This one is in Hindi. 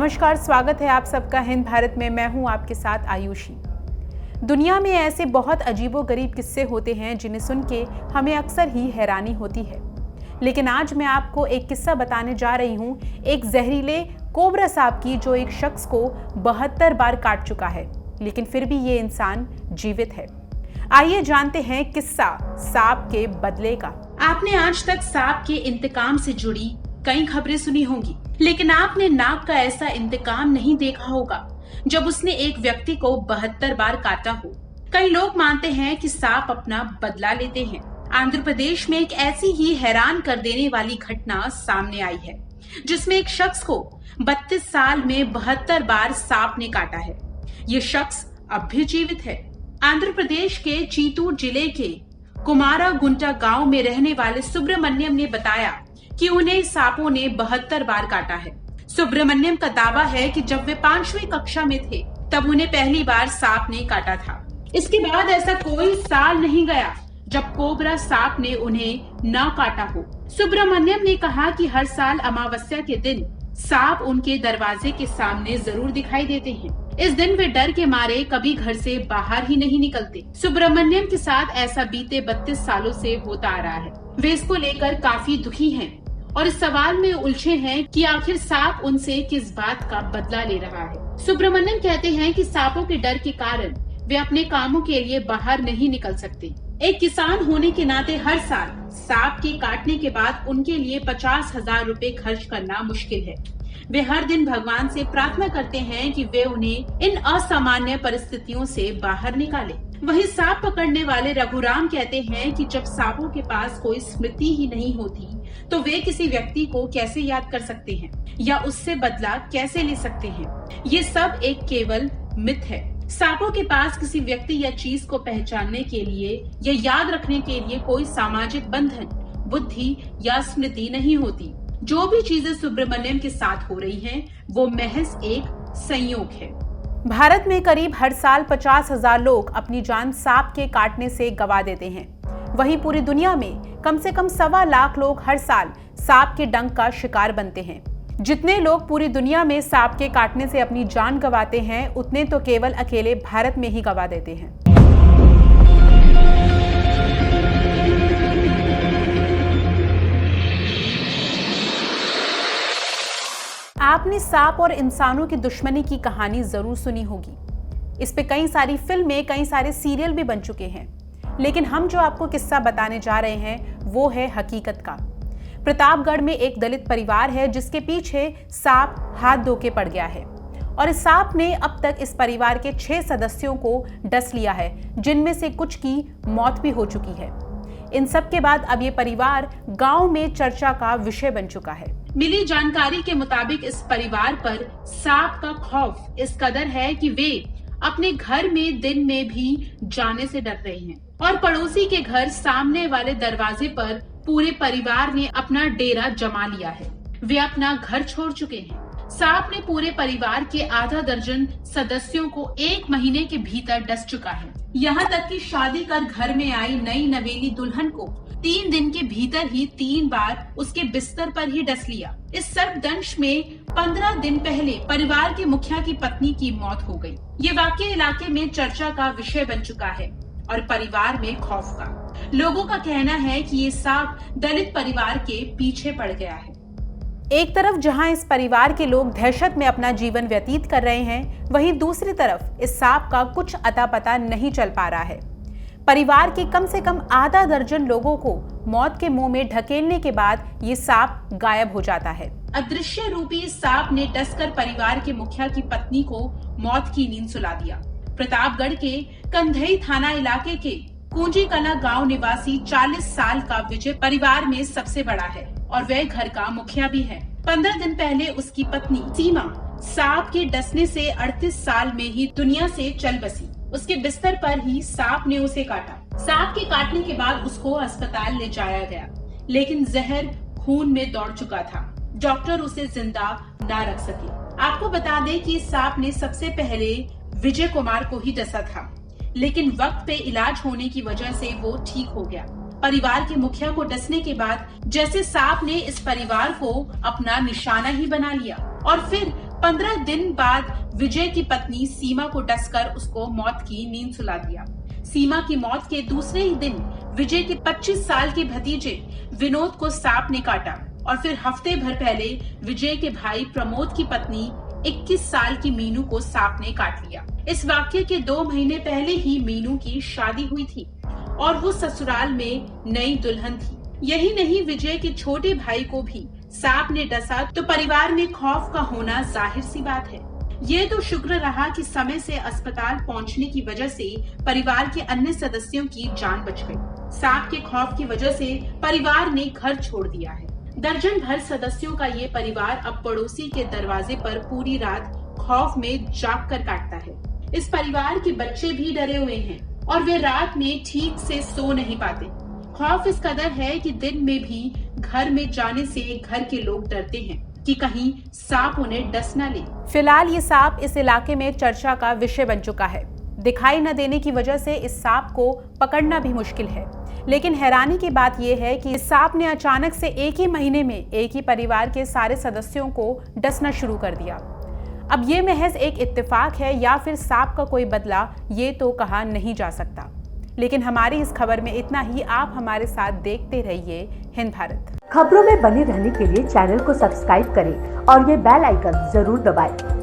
नमस्कार, स्वागत है आप सबका हिंद भारत में। मैं हूं आपके साथ आयुषी। दुनिया में ऐसे बहुत अजीबोगरीब किस्से होते हैं जिन्हें सुन के हमें अक्सर ही हैरानी होती है। लेकिन आज मैं आपको एक किस्सा बताने जा रही हूं, एक जहरीले कोबरा सांप की, जो एक शख्स को 72 बार काट चुका है, लेकिन फिर भी ये इंसान जीवित है। आइए जानते हैं किस्सा सांप के बदले का। आपने आज तक सांप के इंतकाम से जुड़ी कई खबरें सुनी होंगी, लेकिन आपने नाग का ऐसा इंतकाम नहीं देखा होगा जब उसने एक व्यक्ति को 72 बार काटा हो। कई लोग मानते हैं कि सांप अपना बदला लेते हैं। आंध्र प्रदेश में एक ऐसी ही हैरान कर देने वाली घटना सामने आई है, जिसमें एक शख्स को 32 साल में 72 बार सांप ने काटा है। ये शख्स अब भी जीवित है। आंध्र प्रदेश के चीतूर जिले के कुमारा गुंटा गांव में रहने वाले सुब्रमण्यम ने बताया कि उन्हें सांपों ने 72 बार काटा है। सुब्रमण्यम का दावा है कि जब वे 5वीं कक्षा में थे तब उन्हें पहली बार सांप ने काटा था। इसके बाद ऐसा कोई साल नहीं गया जब कोबरा सांप ने उन्हें न काटा हो। सुब्रमण्यम ने कहा कि हर साल अमावस्या के दिन सांप उनके दरवाजे के सामने जरूर दिखाई देते हैं। इस दिन वे डर के मारे कभी घर से बाहर ही नहीं निकलते। सुब्रमण्यम के साथ ऐसा बीते 32 सालों से होता आ रहा है। वे इसको लेकर काफी दुखी हैं और इस सवाल में उलझे हैं कि आखिर सांप उनसे किस बात का बदला ले रहा है। सुब्रमण्यम कहते हैं कि सांपों के डर के कारण वे अपने कामों के लिए बाहर नहीं निकल सकते। एक किसान होने के नाते हर साल सांप के काटने के बाद उनके लिए 50,000 रुपए खर्च करना मुश्किल है। वे हर दिन भगवान से प्रार्थना करते हैं कि वे उन्हें इन असामान्य परिस्थितियों से बाहर निकाले। वहीं सांप पकड़ने वाले रघुराम कहते हैं कि जब सांपों के पास कोई स्मृति ही नहीं होती तो वे किसी व्यक्ति को कैसे याद कर सकते हैं या उससे बदला कैसे ले सकते हैं। ये सब एक केवल मिथ है। सांपों के पास किसी व्यक्ति या चीज को पहचानने के लिए या याद रखने के लिए कोई सामाजिक बंधन, बुद्धि या स्मृति नहीं होती। जो भी चीजें सुब्रमण्यम के साथ हो रही हैं, वो महज एक संयोग है। भारत में करीब हर साल 50,000 लोग अपनी जान सांप के काटने से गंवा देते हैं। वहीं पूरी दुनिया में कम से कम 1.25 लाख लोग हर साल सांप के डंक का शिकार बनते हैं। जितने लोग पूरी दुनिया में सांप के काटने से अपनी जान गंवाते हैं, उतने तो केवल अकेले भारत में ही गंवा देते हैं। आपने सांप और इंसानों की दुश्मनी की कहानी जरूर सुनी होगी। इस पे कई सारी फिल्में, कई सारे सीरियल भी बन चुके हैं, लेकिन हम जो आपको किस्सा बताने जा रहे हैं वो है हकीकत का। प्रतापगढ़ में एक दलित परिवार है जिसके पीछे सांप हाथ धो के पड़ गया है, और इस सांप ने अब तक इस परिवार के 6 सदस्यों को डस लिया है, जिनमें से कुछ की मौत भी हो चुकी है। इन सब के बाद अब ये परिवार गांव में चर्चा का विषय बन चुका है। मिली जानकारी के मुताबिक इस परिवार पर सांप का खौफ इस कदर है कि वे अपने घर में दिन में भी जाने से डर रहे हैं, और पड़ोसी के घर सामने वाले दरवाजे पर पूरे परिवार ने अपना डेरा जमा लिया है। वे अपना घर छोड़ चुके हैं। सांप ने पूरे परिवार के आधा दर्जन सदस्यों को 1 महीने के भीतर डस चुका है। यहाँ तक कि शादी कर घर में आई नई नवेली दुल्हन को 3 दिन के भीतर ही 3 बार उसके बिस्तर पर ही डस लिया। इस सर्पदंश में 15 दिन पहले परिवार के मुखिया की पत्नी की मौत हो गई। ये वाकया इलाके में चर्चा का विषय बन चुका है और परिवार में खौफ का। लोगों का कहना है कि ये सांप दलित परिवार के पीछे पड़ गया है। एक तरफ जहां इस परिवार के लोग दहशत में अपना जीवन व्यतीत कर रहे हैं, वहीं दूसरी तरफ इस सांप का कुछ अता पता नहीं चल पा रहा है। परिवार के कम से कम आधा दर्जन लोगों को मौत के मुंह में ढकेलने के बाद ये सांप गायब हो जाता है। अदृश्य रूपी सांप ने डसकर परिवार के मुखिया की पत्नी को मौत की नींद सुला दिया। प्रतापगढ़ के कंधई थाना इलाके के कुंजी कला गांव निवासी 40 साल का विजय परिवार में सबसे बड़ा है और वह घर का मुखिया भी है। 15 दिन पहले उसकी पत्नी सीमा सांप के डसने से 38 साल में ही दुनिया से चल बसी। उसके बिस्तर पर ही सांप ने उसे काटा। सांप के काटने के बाद उसको अस्पताल ले जाया गया, लेकिन जहर खून में दौड़ चुका था। डॉक्टर उसे जिंदा ना रख सके। आपको बता दें कि सांप ने सबसे पहले विजय कुमार को ही डसा था, लेकिन वक्त पे इलाज होने की वजह से वो ठीक हो गया। परिवार के मुखिया को डसने के बाद जैसे सांप ने इस परिवार को अपना निशाना ही बना लिया और फिर 15 दिन बाद विजय की पत्नी सीमा को डसकर उसको मौत की नींद सुला दिया। सीमा की मौत के दूसरे ही दिन विजय के 25 साल के भतीजे विनोद को सांप ने काटा और फिर हफ्ते भर पहले विजय के भाई प्रमोद की पत्नी 21 साल की मीनू को सांप ने काट लिया। इस वाक्य के 2 महीने पहले ही मीनू की शादी हुई थी और वो ससुराल में नई दुल्हन थी। यही नहीं, विजय के छोटे भाई को भी सांप ने डसा तो परिवार में खौफ का होना जाहिर सी बात है। ये तो शुक्र रहा कि समय से अस्पताल पहुंचने की वजह से परिवार के अन्य सदस्यों की जान बच गई। सांप के खौफ की वजह से परिवार ने घर छोड़ दिया है। दर्जन भर सदस्यों का ये परिवार अब पड़ोसी के दरवाजे पर पूरी रात खौफ में जाग कर काटता है। इस परिवार के बच्चे भी डरे हुए हैं और वे रात में ठीक से सो नहीं पाते। खौफ इस कदर है कि दिन में भी घर में जाने से घर के लोग डरते हैं कि कहीं सांप उन्हें डस न ले। फिलहाल ये सांप इस इलाके में चर्चा का विषय बन चुका है। दिखाई न देने की वजह से इस सांप को पकड़ना भी मुश्किल है। लेकिन हैरानी की बात यह है कि इस सांप ने अचानक से एक ही महीने में एक ही परिवार के सारे सदस्यों को डसना शुरू कर दिया। अब ये महज एक इत्तेफाक है या फिर सांप का कोई बदला, ये तो कहा नहीं जा सकता। लेकिन हमारी इस खबर में इतना ही। आप हमारे साथ देखते रहिए हिंद भारत। खबरों में बने रहने के लिए चैनल को सब्सक्राइब करें और ये बेल आइकन जरूर दबाएं।